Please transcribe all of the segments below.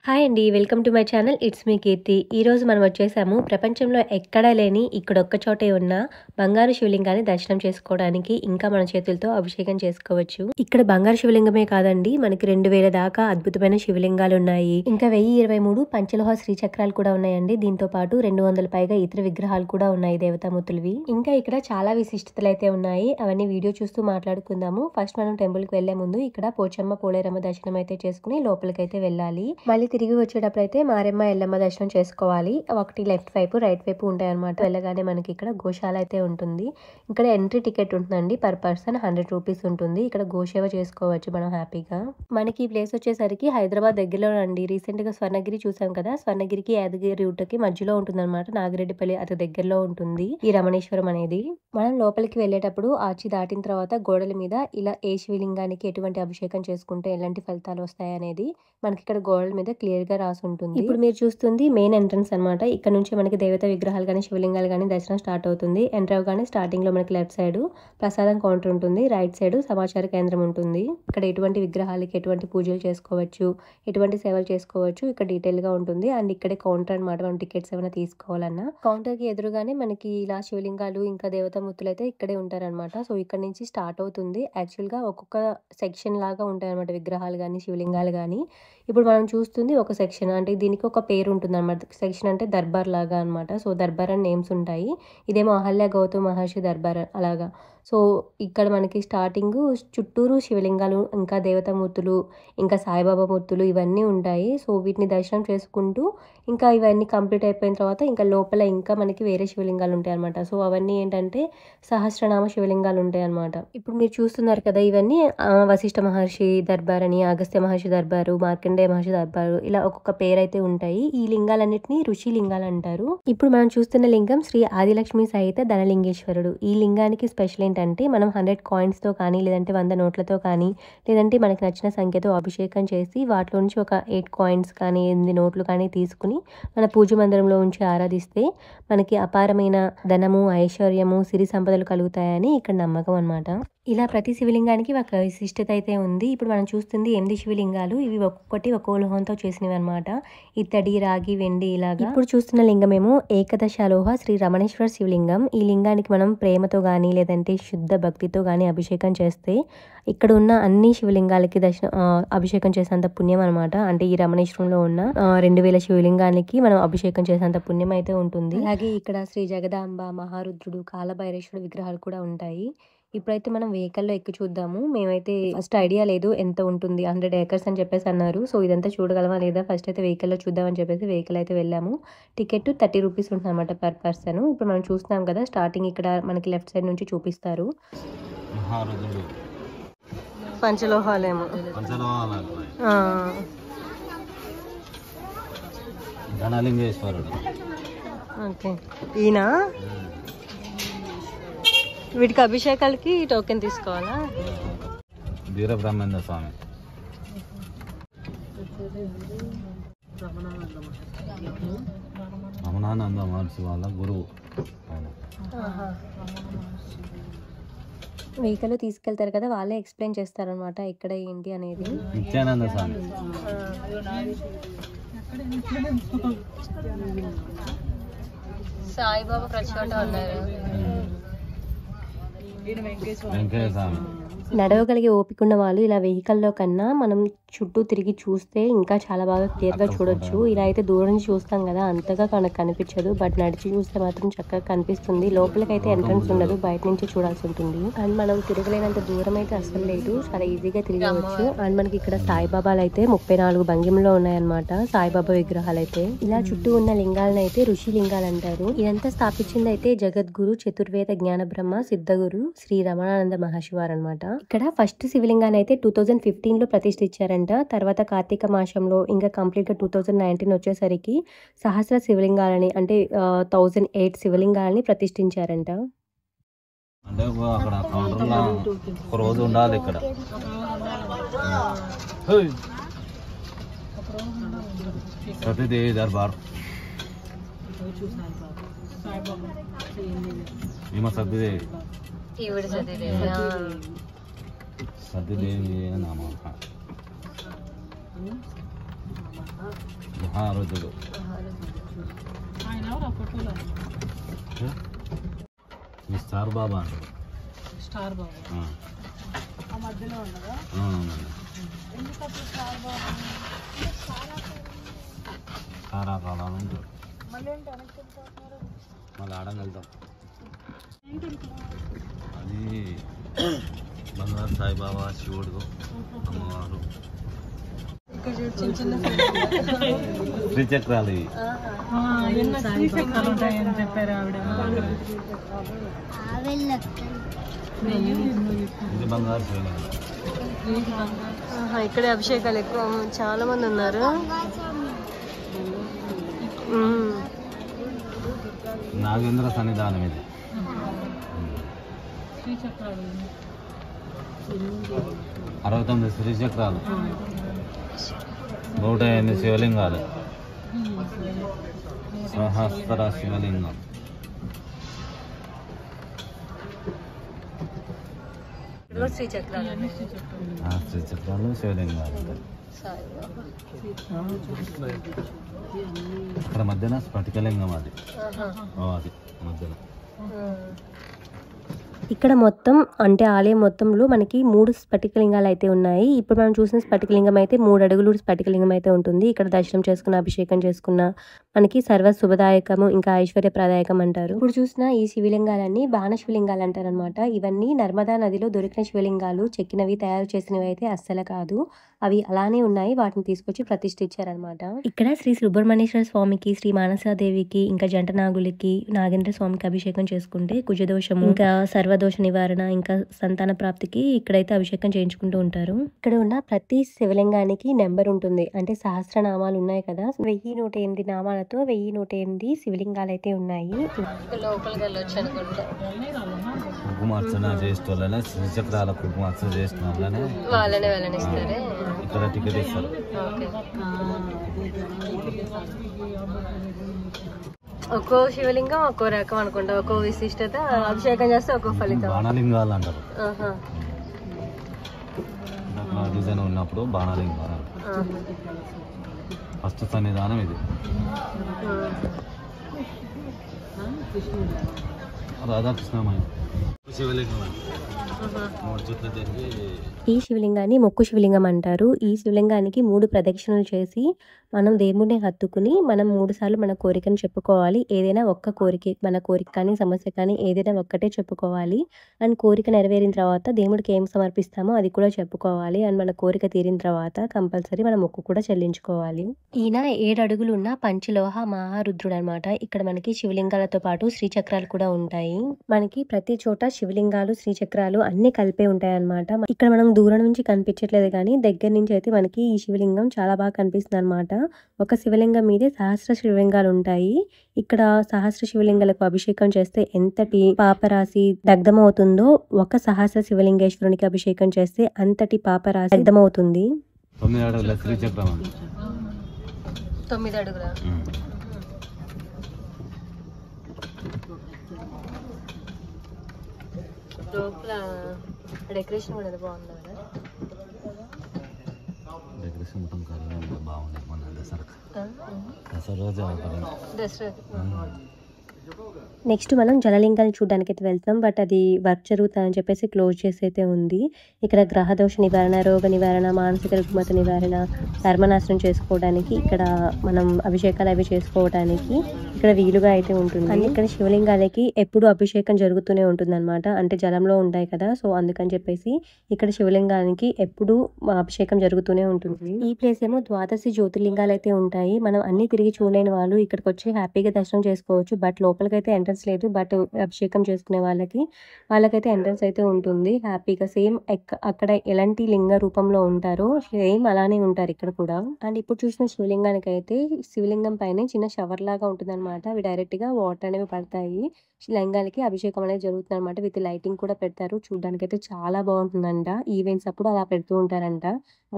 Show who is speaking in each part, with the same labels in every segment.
Speaker 1: Hi అండి. Welcome to my channel. It's me Keerthi. ఈరోజు మనం వచ్చేసాము ప్రపంచంలో ఎక్కడా లేని ఇక్కడొక్క చోటే ఉన్న బంగారు శివలింగాన్ని దర్శనం చేసుకోవడానికి, ఇంకా మన చేతులతో అభిషేకం చేసుకోవచ్చు. ఇక్కడ బంగారు శివలింగమే కాదండి, మనకి 2000 దాకా అద్భుతమైన శివలింగాలు ఉన్నాయి. ఇంకా 1023 పంచలోహ శ్రీచక్రాలు కూడా ఉన్నాయండి. దీంతో పాటు 200 పైగా ఇతర విగ్రహాలు కూడా ఉన్నాయి దేవతామూర్తులవి. ఇంకా ఇక్కడ చాలా విశిష్టతలు అయితే ఉన్నాయి. అవన్నీ వీడియో చూస్తూ మాట్లాడుకుందాము. ఫస్ట్ మనం టెంపుల్ కి వెళ్లే ముందు ఇక్కడ పోచమ్మ పోలేరమ్మ దర్శనం అయితే చేసుకుని లోపలికైతే వెళ్ళాలి. మళ్ళీ తిరిగి వచ్చేటప్పుడు అయితే మారెమ్మ ఎల్లమ్మ దర్శనం చేసుకోవాలి. ఒకటి లెఫ్ట్ వైపు రైట్ వైపు ఉంటాయి అనమాట. వెళ్ళగానే మనకి ఇక్కడ గోశాల అయితే ఉంటుంది. ఇక్కడ ఎంట్రీ టికెట్ ఉంటుందండి. పర్ పర్సన్ 100 రూపీస్ ఉంటుంది. ఇక్కడ గోసేవ చేసుకోవచ్చు మనం హ్యాపీగా. మనకి ఈ ప్లేస్ వచ్చేసరికి హైదరాబాద్ దగ్గరలో అండి. రీసెంట్ గా స్వర్ణగిరి చూసాం కదా, స్వర్ణగిరికి యాదగిరి రూట్ కి మధ్యలో ఉంటుంది అనమాట. నాగిరెడ్డిపల్లి అతి దగ్గరలో ఉంటుంది ఈ రమణేశ్వరం అనేది. మనం లోపలికి వెళ్ళేటప్పుడు ఆర్చి దాటిన తర్వాత గోడల మీద ఇలా ఏ శివలింగానికి ఎటువంటి అభిషేకం చేసుకుంటే ఎలాంటి ఫలితాలు వస్తాయి అనేది మనకి ఇక్కడ గోడల మీద క్లియర్ గా రాసి ఉంటుంది. ఇప్పుడు మీరు చూస్తుంది మెయిన్ ఎంట్రన్స్ అనమాట. ఇక్కడ నుంచి మనకి దేవత విగ్రహాలు కానీ శివలింగాలు కానీ దర్శనం స్టార్ట్ అవుతుంది. ఎంటర్ అవగానే స్టార్టింగ్ లో మనకి లెఫ్ట్ సైడ్ ప్రసాదం కౌంటర్ ఉంటుంది, రైట్ సైడ్ సమాచార కేంద్రం ఉంటుంది. ఇక్కడ ఎటువంటి విగ్రహాలకి ఎటువంటి పూజలు చేసుకోవచ్చు, ఎటువంటి సేవలు చేసుకోవచ్చు ఇక్కడ డీటెయిల్ గా ఉంటుంది. అండ్ ఇక్కడే కౌంటర్ అనమాట. మనం టికెట్స్ ఏమైనా తీసుకోవాలన్నా కౌంటర్ కి ఎదురుగానే మనకి ఇలా శివలింగాలు ఇంకా దేవతామూర్తులు అయితే ఇక్కడే ఉంటారనమాట. సో ఇక్కడ నుంచి స్టార్ట్ అవుతుంది. యాక్చువల్ గా ఒక్కొక్క సెక్షన్ లాగా ఉంటాయి అనమాట విగ్రహాలు కానీ శివలింగాలు కానీ. ఇప్పుడు మనం చూస్తుంది ఒక సెక్షన్, అంటే దీనికి ఒక పేరు ఉంటుంది అనమాట. సెక్షన్ అంటే దర్బార్ లాగా అనమాట. సో దర్బార్ అని నేమ్స్ ఉంటాయి. ఇదేమో అహల్య గౌతమ్ మహర్షి దర్బార్ అలాగా. సో ఇక్కడ మనకి స్టార్టింగ్ చుట్టూరు శివలింగాలు ఇంకా దేవతామూర్తులు ఇంకా సాయిబాబా మూర్తులు ఇవన్నీ ఉంటాయి. సో వీటిని దర్శనం చేసుకుంటూ ఇంకా ఇవన్నీ కంప్లీట్ అయిపోయిన తర్వాత ఇంకా లోపల ఇంకా మనకి వేరే శివలింగాలు ఉంటాయి అనమాట. సో అవన్నీ ఏంటంటే సహస్రనామ శివలింగాలు ఉంటాయి అనమాట. ఇప్పుడు మీరు చూస్తున్నారు కదా, ఇవన్నీ వశిష్ఠ మహర్షి దర్బార్ అని, అగస్త్య మహర్షి దర్బారు, మార్కండేయ మహర్షి దర్బారు, ఇలా ఒక్కొక్క పేరు అయితే ఉంటాయి. ఈ లింగాలన్నిటిని ఋషి లింగాలు అంటారు. ఇప్పుడు మనం చూస్తున్న లింగం శ్రీ ఆదిలక్ష్మి సహిత ధనలింగేశ్వరుడు. ఈ లింగానికి స్పెషల్ ఏంటంటే మనం 100 కాయిన్స్ తో కానీ, లేదంటే 100 నోట్లతో కానీ, లేదంటే మనకి నచ్చిన సంఖ్యతో అభిషేకం చేసి వాటిలో నుంచి ఒక 8 కాయిన్స్ కానీ 8 నోట్లు కానీ తీసుకుని మన పూజ మందిరంలో ఉంచి ఆరాధిస్తే మనకి అపారమైన ధనము, ఐశ్వర్యము, సిరి సంపదలు కలుగుతాయని ఇక్కడ నమ్మకం అనమాట. ఇలా ప్రతి శివలింగానికి ఒక విశిష్టత అయితే ఉంది. ఇప్పుడు మనం చూస్తుంది 8 శివలింగాలు. ఇవి ఒక్కొక్కటి ఒక్కో లోహంతో చేసినవి అనమాట. ఇత్తడి, రాగి, వెండి ఇలాగా. ఇప్పుడు చూస్తున్న లింగమేమో ఏకదశాలోహ శ్రీ రమణేశ్వర శివలింగం. ఈ లింగానికి మనం ప్రేమతో కానీ, లేదంటే శుద్ధ భక్తితో కానీ అభిషేకం చేస్తే ఇక్కడ ఉన్న అన్ని శివలింగాలకి అభిషేకం చేసేంత పుణ్యం అనమాట. అంటే ఈ రమణేశ్వరంలో ఉన్న 2000 శివలింగానికి మనం అభిషేకం చేసేంత పుణ్యం అయితే ఉంటుంది. అలాగే ఇక్కడ శ్రీ జగదాంబ, మహారుద్రుడు, కాలభైరేశ్వరుడు విగ్రహాలు కూడా ఉంటాయి. ఇప్పుడైతే మనం వెహికల్లో ఎక్కి చూద్దాము. మేమైతే ఫస్ట్ ఐడియా లేదు ఎంత ఉంటుంది, 100 ఏకర్స్ అని చెప్పేసి అన్నారు. సో ఇదంతా చూడగలమా లేదా ఫస్ట్ అయితే వెహికల్లో చూద్దామని చెప్పేసి వెహికల్ అయితే వెళ్ళాము. టికెట్ 30 రూపీస్ ఉంటుంది అనమాట పర్ పర్సన్. ఇప్పుడు మనం చూస్తున్నాం కదా, స్టార్టింగ్ ఇక్కడ మనకి లెఫ్ట్ సైడ్ నుంచి చూపిస్తారు. పంచలోహాలేమో
Speaker 2: ధనలింగేశ్వరుడు.
Speaker 1: ఓకే, ఈయన వీటికి అభిషేకాలకి టోకెన్ తీసుకోవాలా?
Speaker 2: వీరబ్రహ్మేంద్ర స్వామి. రమణానంద మహర్షి వాళ్ళ గురువు.
Speaker 1: వెహికల్ తీసుకెళ్తారు కదా, వాళ్ళే ఎక్స్ప్లెయిన్ చేస్తారనమాట ఇక్కడ ఏంటి అనేది.
Speaker 2: నిత్యానంద స్వామి.
Speaker 1: సాయిబాబా ప్రతి చోట ఉన్నారు.
Speaker 2: వెంకయ్య స్వామి.
Speaker 1: నడవగలిగే ఓపిక ఉన్న వాళ్ళు ఇలా వెహికల్లో కన్నా మనం చుట్టూ తిరిగి చూస్తే ఇంకా చాలా బాగా క్లియర్గా చూడొచ్చు. ఇలా అయితే దూరం నుంచి చూస్తాం కదా, అంతగా మనకు కనిపించదు. బట్ నడిచి చూస్తే మాత్రం చక్కగా కనిపిస్తుంది. లోపలికైతే ఎంట్రన్స్ ఉండదు, బయట నుంచి చూడాల్సి ఉంటుంది. అండ్ మనం తిరగలేనంత దూరం అయితే అసలు లేదు, చాలా ఈజీగా తిరగవచ్చు. అండ్ మనకి ఇక్కడ సాయిబాబాలు అయితే 34 భంగిమలో ఉన్నాయన్నమాట. సాయిబాబా విగ్రహాలు అయితే ఇలా చుట్టూ ఉన్న లింగాలను అయితే ఋషి లింగాలు అంటారు. ఇదంతా స్థాపించింది అయితే జగద్గురు చతుర్వేద జ్ఞాన బ్రహ్మ సిద్ధగురు శ్రీ రమణానంద మహర్షి వారు అనమాట. ఇక్కడ ఫస్ట్ శివలింగాన్ని అయితే 2015 లో ప్రతిష్ఠించారంట. తర్వాత కార్తీక మాసంలో ఇంకా కంప్లీట్ గా 2019 వచ్చేసరికి సహస్ర శివలింగాలని అంటే 1008 శివలింగాలని ప్రతిష్ఠించారంట.
Speaker 2: అంటే అక్కడ కౌంటర్లో ఒక రోజు ఉండాలి ఇక్కడ. సతీదేవి దర్బార్. ఈమె సతీదేవి. సతీదేవి నామ. రుద్రుడు. ఈ స్టార్ బాబా అంటారు.
Speaker 3: స్టార్ బాబా
Speaker 2: ఆ.
Speaker 3: ఆ మధ్యలో ఉండదా?
Speaker 2: అవునవునండి.
Speaker 3: ఎందుకు స్టార్ బాబా?
Speaker 2: చాలా కాలాలు ఉంటుంది.
Speaker 3: మళ్ళీ ఏంటి వెనక్కి వెళ్ళిపోతున్నారు?
Speaker 2: మళ్ళీ ఆడం వెళ్తాం.
Speaker 3: ఏంటి ఇంకా?
Speaker 2: అది బంగారు సాయిబాబా, శివుడు, అమ్మవారు,
Speaker 3: ఇక్కడ చూడు చిన్న చిన్న
Speaker 2: శ్రీచక్రాలు ఇవి.
Speaker 3: శ్రీచక్రాలు ఉంటాయని చెప్పారు ఆవిడ.
Speaker 2: ఇది బంగారు శివలింగం.
Speaker 1: ఇక్కడే అభిషేకాలు ఎక్కువ, చాలా మంది ఉన్నారు.
Speaker 2: నాగేంద్ర సన్నిధానం ఇది.
Speaker 3: శ్రీచక్రాలు
Speaker 2: 69 శ్రీచక్రాలు, 108 శివలింగాలు, సహస్ర శివలింగం.
Speaker 1: శ్రీచక్రాలు
Speaker 2: శ్రీచక్రాలు, శివలింగాలు. ఇక్కడ మధ్యన స్ఫటికలింగం అది. అది మధ్యలో.
Speaker 1: ఇక్కడ మొత్తం అంటే ఆలయం మొత్తంలో మనకి 3 స్ఫటికలింగాలు అయితే ఉన్నాయి. ఇప్పుడు మనం చూసిన స్ఫటికలింగం అయితే 3 అడుగులు స్ఫటికలింగం అయితే ఉంటుంది. ఇక్కడ దర్శనం చేసుకున్న, అభిషేకం చేసుకున్న మనకి సర్వ శుభదాయకము, ఇంకా ఐశ్వర్యప్రదాయకం అంటారు. ఇప్పుడు చూసిన ఈ శివలింగాలన్నీ బాణ శివలింగాలు అంటారు అనమాట. ఇవన్నీ నర్మదా నదిలో దొరికిన శివలింగాలు, చెక్కినవి, తయారు చేసినవి అయితే అస్సలు కాదు. అవి అలానే ఉన్నాయి. వాటిని తీసుకొచ్చి ప్రతిష్ఠించారనమాట. ఇక్కడ శ్రీ సుబ్రహ్మణ్యేశ్వర స్వామికి, శ్రీ మానసాదేవికి, ఇంకా జంట నాగులకి, నాగేంద్ర స్వామికి అభిషేకం చేసుకుంటే కుజదోషము, ఇంకా సర్వదోష నివారణ, ఇంకా సంతాన ప్రాప్తికి ఇక్కడైతే అభిషేకం చేయించుకుంటూ ఉంటారు. ఇక్కడ ఉన్న ప్రతి శివలింగానికి నెంబర్ ఉంటుంది. అంటే సహస్రనామాలు ఉన్నాయి కదా, 1108 నామాలతో 1108 శివలింగాలు అయితే ఉన్నాయి. లోపలికి వెళ్ళొచ్చు అనుకుంటా.
Speaker 2: కుంకుమార్చన చేసిన వాళ్ళనే, శ్రీచక్రాల కుంకుమార్చన చేసిన వాళ్ళనే
Speaker 1: వాళ్ళనే వెళ్ళనిస్తారే.
Speaker 2: ఇక్కడ టికెట్ ఇస్తారు.
Speaker 1: ఒక్కో శివలింగం ఒక్కో రకం అనుకుంటా, ఒక్కో విశిష్టత. అభిషేకం చేస్తే ఒక్కో ఫలితం.
Speaker 2: బాణలింగాలు అంటారు. డిజైన్ ఉన్నప్పుడు బాణలింగాలు అంటారు. ఫస్ట్ సన్నిధానం ఇది. రాధాకృష్ణమయ శివలింగం. 3 చుట్లు తిరిగి
Speaker 1: ఈ శివలింగాన్ని మొక్కు శివలింగం అంటారు. ఈ శివలింగానికి 3 ప్రదక్షిణలు చేసి మనం దేవుడిని హత్తుకుని మనం 3 సార్లు మన కోరికను చెప్పుకోవాలి. ఏదైనా ఒక్క కోరిక, మన కోరిక కానీ సమస్య కానీ ఏదైనా ఒక్కటే చెప్పుకోవాలి. అండ్ కోరిక నెరవేరిన తర్వాత దేవుడికి ఏం సమర్పిస్తామో అది కూడా చెప్పుకోవాలి. అండ్ మన కోరిక తీరిన తర్వాత కంపల్సరీ మన మొక్కు కూడా చెల్లించుకోవాలి. ఈయన 7 అడుగులు ఉన్న పంచలోహ మహారుద్రుడు అనమాట. ఇక్కడ మనకి శివలింగాలతో పాటు శ్రీచక్రాలు కూడా ఉంటాయి. మనకి ప్రతి చోట శివలింగాలు, శ్రీచక్రాలు అన్ని కలిపే ఉంటాయి అన్నమాట. ఇక్కడ మనం దూరం నుంచి కనిపించట్లేదు కానీ దగ్గర నుంచి అయితే మనకి ఈ శివలింగం చాలా బాగా కనిపిస్తుంది అనమాట. ఒక శివలింగం మీదే సహస్ర శివలింగాలు ఉంటాయి. ఇక్కడ సహస్ర శివలింగాలకు అభిషేకం చేస్తే ఎంతటి పాపరాశి దగ్ధమవుతుందో, ఒక సహస్ర శివలింగేశ్వరునికి అభిషేకం చేస్తే అంతటి పాపరాశి దగ్ధమవుతుంది.
Speaker 2: 9 అడుగుల శ్రీచక్రం అండి.
Speaker 1: 9 అడుగుల లోపల డెకరేషన్ కూడా బాగుంది కదా.
Speaker 2: డెకరేషన్ మొత్తం కరీంగా బాగుంది. మన దసరా రోజు
Speaker 1: దసరా. నెక్స్ట్ మనం జలలింగాన్ని చూడడానికి అయితే వెళ్తాం. బట్ అది వర్క్ జరుగుతుందని చెప్పేసి క్లోజ్ చేసి అయితే ఉంది. ఇక్కడ గ్రహదోష నివారణ, రోగ నివారణ, మానసిక రుగ్మత నివారణ, ధర్మనాశనం చేసుకోవడానికి, ఇక్కడ మనం అభిషేకాలు అవి చేసుకోవడానికి ఇక్కడ వీలుగా అయితే ఉంటుంది. అండ్ ఇక్కడ శివలింగాలకి ఎప్పుడు అభిషేకం జరుగుతూనే ఉంటుంది అనమాట. అంటే జలంలో ఉంటాయి కదా, సో అందుకని చెప్పేసి ఇక్కడ శివలింగానికి ఎప్పుడు అభిషేకం జరుగుతూనే ఉంటుంది. ఈ ప్లేస్ ఏమో ద్వాదశి జ్యోతిర్లింగాలు అయితే ఉంటాయి. మనం అన్ని తిరిగి చూడలేని వాళ్ళు ఇక్కడికి వచ్చి హ్యాపీగా దర్శనం చేసుకోవచ్చు. బట్ లోపలికైతే ఎంట్రన్స్ లేదు. బట్ అభిషేకం చేసుకునే వాళ్ళకైతే ఎంట్రన్స్ అయితే ఉంటుంది హ్యాపీగా. సేమ్ అక్కడ ఎలాంటి లింగ రూపంలో ఉంటారో సేమ్ అలానే ఉంటారు ఇక్కడ కూడా. అండ్ ఇప్పుడు చూసిన శివలింగానికి అయితే శివలింగం పైన చిన్న షవర్ లాగా ఉంటుంది అనమాట. అవి డైరెక్ట్ గా వాటర్ అనేవి పడతాయి. లింగాలకి అభిషేకం అనేది జరుగుతుంది అనమాట. విత్ లైటింగ్ కూడా పెడతారు. చూడడానికి అయితే చాలా బాగుంటుందంట. ఈవెంట్స్ అప్పుడు అలా పెడుతూ ఉంటారంట.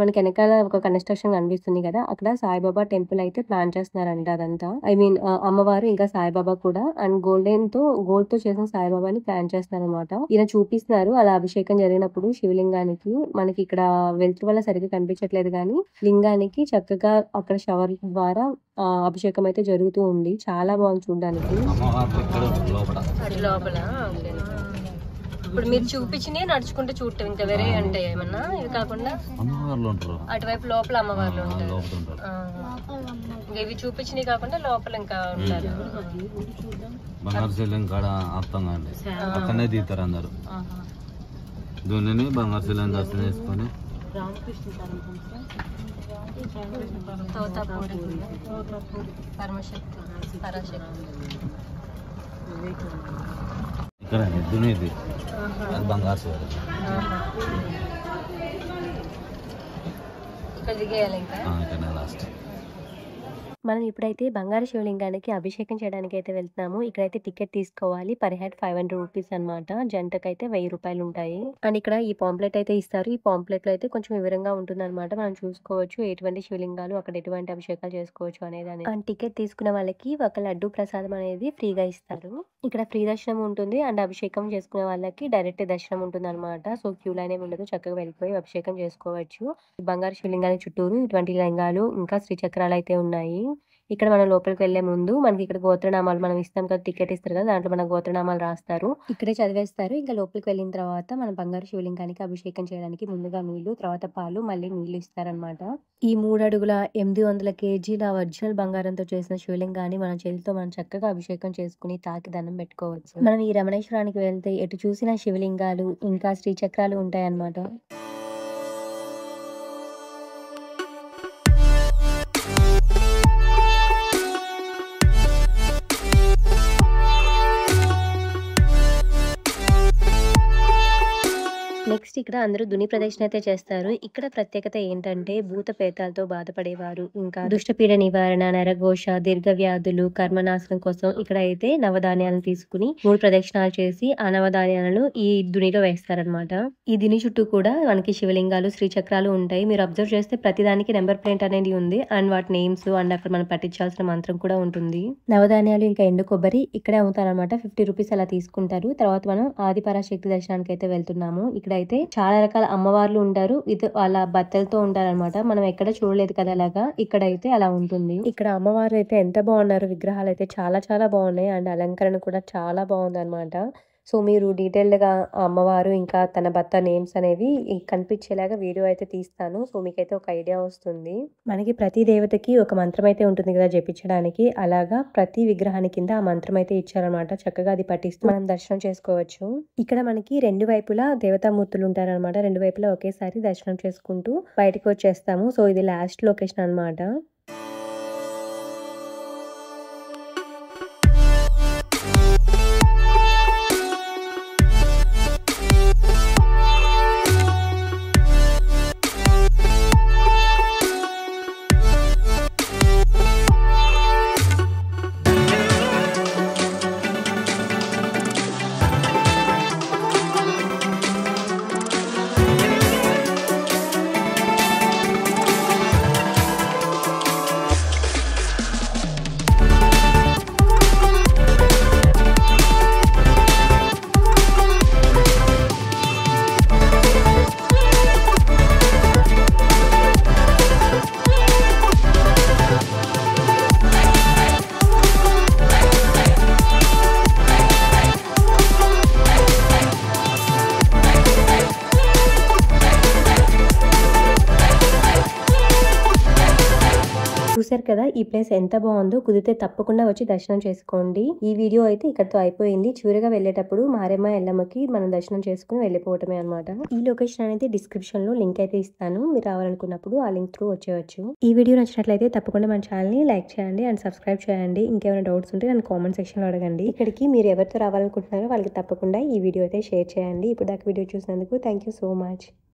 Speaker 1: మనకి వెనకాల ఒక కన్స్ట్రక్షన్ కనిపిస్తుంది కదా, అక్కడ సాయిబాబా టెంపుల్ అయితే ప్లాన్ చేస్తున్నారంట. అదంతా ఐ మీన్ అమ్మవారు ఇంకా సాయిబాబా కూడా అండ్ గోల్డ్ తో చేసిన సాయిబాబాని ప్లాన్ చేస్తున్నారు అనమాట. ఈయన చూపిస్తున్నారు అలా అభిషేకం జరిగినప్పుడు శివలింగానికి. మనకి ఇక్కడ వెలుతురు వల్ల సరిగ్గా కనిపించట్లేదు కానీ లింగానికి చక్కగా అక్కడ షవర్ ద్వారా అభిషేకం అయితే జరుగుతూ ఉంది. చాలా బాగుంది చూడడానికి. లోపల ఇప్పుడు మీరు చూపించినవి నడుచుకుంటూ చూడటం ఇంకా వేరే అంటే ఏమన్నా ఇవి కాకుండా
Speaker 2: అమ్మవార్లు ఉంటారు
Speaker 1: అటువైపు లోపల అమ్మవార్లు ఉంటారు.
Speaker 2: లోపల ఉంటారు.
Speaker 1: ఇంకా ఇవి చూపించినవి కాకుండా లోపల ఇంకా ఉంటారు.
Speaker 2: బంగారు శివలింగం కాడ అర్థంగా అండి అక్కడనే తీస్తారు అందరు. దీనిని బంగారు శివలింగం దర్శనం చేసుకొని ఇక్కడ దునిది అది బంగారు శివలింగం.
Speaker 1: ఇక్కడ దిగేయాలి ఇంకా
Speaker 2: ఇక్కడ లాస్ట్.
Speaker 1: మనం ఇప్పుడైతే బంగారు శివలింగానికి అభిషేకం చేయడానికి అయితే వెళ్తున్నాము. ఇక్కడైతే టికెట్ తీసుకోవాలి. పర్ హెడ్ 500 రూపీస్ అనమాట. జంటకైతే 1000 రూపాయలు ఉంటాయి. అండ్ ఇక్కడ ఈ పాంప్లెట్ అయితే ఇస్తారు. ఈ పాంప్లెట్ లో అయితే కొంచెం వివరంగా ఉంటుంది అనమాట. మనం చూసుకోవచ్చు ఎటువంటి శివలింగాలు అక్కడ ఎటువంటి అభిషేకాలు చేసుకోవచ్చు అనేది. అండ్ టికెట్ తీసుకున్న వాళ్ళకి ఒక లడ్డు ప్రసాదం అనేది ఫ్రీగా ఇస్తారు. ఇక్కడ ఫ్రీ దర్శనం ఉంటుంది. అండ్ అభిషేకం చేసుకునే వాళ్ళకి డైరెక్ట్ దర్శనం ఉంటుంది అనమాట. సో క్యూ లైన్ ఏమి ఉండదు. చక్కగా వెళ్ళిపోయి అభిషేకం చేసుకోవచ్చు. బంగారు శివలింగానికి చుట్టూరు ఇటువంటి లింగాలు ఇంకా శ్రీచక్రాలు అయితే ఉన్నాయి. ఇక్కడ మనం లోపలికి వెళ్లే ముందు మనకి ఇక్కడ గోత్రనామాలు మనం ఇస్తాం కదా, టికెట్ ఇస్తారు కదా, దాంట్లో మన గోత్రనామాలు రాస్తారు. ఇక్కడే చదివేస్తారు. ఇంకా లోపలికి వెళ్ళిన తర్వాత మన బంగారు శివలింగానికి అభిషేకం చేయడానికి ముందుగా నీళ్లు, తర్వాత పాలు, మళ్ళీ నీళ్లు ఇస్తారనమాట. ఈ 3 అడుగుల 800 kgల ఒరిజినల్ బంగారంతో చేసిన శివలింగాన్ని మన చేతితో మనం చక్కగా అభిషేకం చేసుకుని తాకి దండం పెట్టుకోవచ్చు. మనం ఈ రమణేశ్వరానికి వెళ్తే ఎటు చూసిన శివలింగాలు ఇంకా శ్రీచక్రాలు ఉంటాయన్నమాట. నెక్స్ట్ ఇక్కడ అందరూ దుని ప్రదక్షిణ అయితే చేస్తారు. ఇక్కడ ప్రత్యేకత ఏంటంటే భూత ప్రేతాలతో బాధపడేవారు, ఇంకా దుష్టపీడ నివారణ, నరఘోష, దీర్ఘ వ్యాధులు, కర్మనాశనం కోసం ఇక్కడ అయితే నవధాన్యాలను తీసుకుని 3 ప్రదక్షిణాలు చేసి ఆ నవధాన్యాలను ఈ దునిలో వేస్తారనమాట. ఈ దుని చుట్టూ కూడా మనకి శివలింగాలు, శ్రీచక్రాలు ఉంటాయి. మీరు అబ్జర్వ్ చేస్తే ప్రతిదానికి నెంబర్ ప్లేట్ అనేది ఉంది. అండ్ వాటి నేమ్స్ అండ్ అక్కడ మనం పట్టించాల్సిన మంత్రం కూడా ఉంటుంది. నవధాన్యాలు ఇంకా ఎండు కొబ్బరి ఇక్కడే అమ్ముతారనమాట. 50 రూపీస్ అలా తీసుకుంటారు. తర్వాత మనం ఆదిపరాశక్తి దర్శనానికి అయితే వెళ్తున్నాము. ఇక్కడ అయితే చాలా రకాల అమ్మవార్లు ఉంటారు. ఇది వాళ్ళ బట్టలతో ఉంటారనమాట. మనం ఎక్కడ చూడలేదు కదా అలాగా. ఇక్కడైతే అలా ఉంటుంది. ఇక్కడ అమ్మవారు అయితే ఎంత బాగున్నారు. విగ్రహాలు అయితే చాలా చాలా బాగున్నాయి. అండ్ అలంకరణ కూడా చాలా బాగుంది అనమాట. సో మీరు డీటెయిల్డ్ గా అమ్మవారు ఇంకా తన భర్త నేమ్స్ అనేవి కనిపించేలాగా వీడియో అయితే తీస్తాను. సో మీకైతే ఒక ఐడియా వస్తుంది. మనకి ప్రతి దేవతకి ఒక మంత్రం అయితే ఉంటుంది కదా జపించడానికి. అలాగా ప్రతి విగ్రహాని కింద ఆ మంత్రం అయితే ఇచ్చారనమాట. చక్కగా అది పఠిస్తూ మనం దర్శనం చేసుకోవచ్చు. ఇక్కడ మనకి 2 వైపులా దేవతామూర్తులు ఉంటారనమాట. 2 వైపులా ఒకేసారి దర్శనం చేసుకుంటూ బయటకు వచ్చేస్తాము. సో ఇది లాస్ట్ లొకేషన్ అనమాట. చూసారు కదా ఈ ప్లేస్ ఎంత బాగుందో. కుదిరితే తప్పకుండా వచ్చి దర్శనం చేసుకోండి. ఈ వీడియో అయితే ఇక్కడతో అయిపోయింది. చివరిగా వెళ్ళేటప్పుడు మారేమ్మ ఎల్లమ్మకి మనం దర్శనం చేసుకుని వెళ్ళిపోవటమే అనమాట. ఈ లొకేషన్ అనేది డిస్క్రిప్షన్ లో లింక్ అయితే ఇస్తాను. మీరు రావాలనుకున్నప్పుడు ఆ లింక్ త్రూ వచ్చేయచ్చు. ఈ వీడియో నచ్చినట్లయితే తప్పకుండా మన ఛానల్ ని లైక్ చేయండి అండ్ సబ్స్క్రైబ్ చేయండి. ఇంకేమైనా డౌట్స్ ఉంటే నన్ను కామెంట్ సెక్షన్ లో అడగండి. ఇక్కడికి మీరు ఎవరితో రావాలనుకుంటున్నారో వాళ్ళకి తప్పకుండా ఈ వీడియో అయితే షేర్ చేయండి. ఇప్పుడు దాకా వీడియో చూసినందుకు థ్యాంక్ యూ సో మచ్.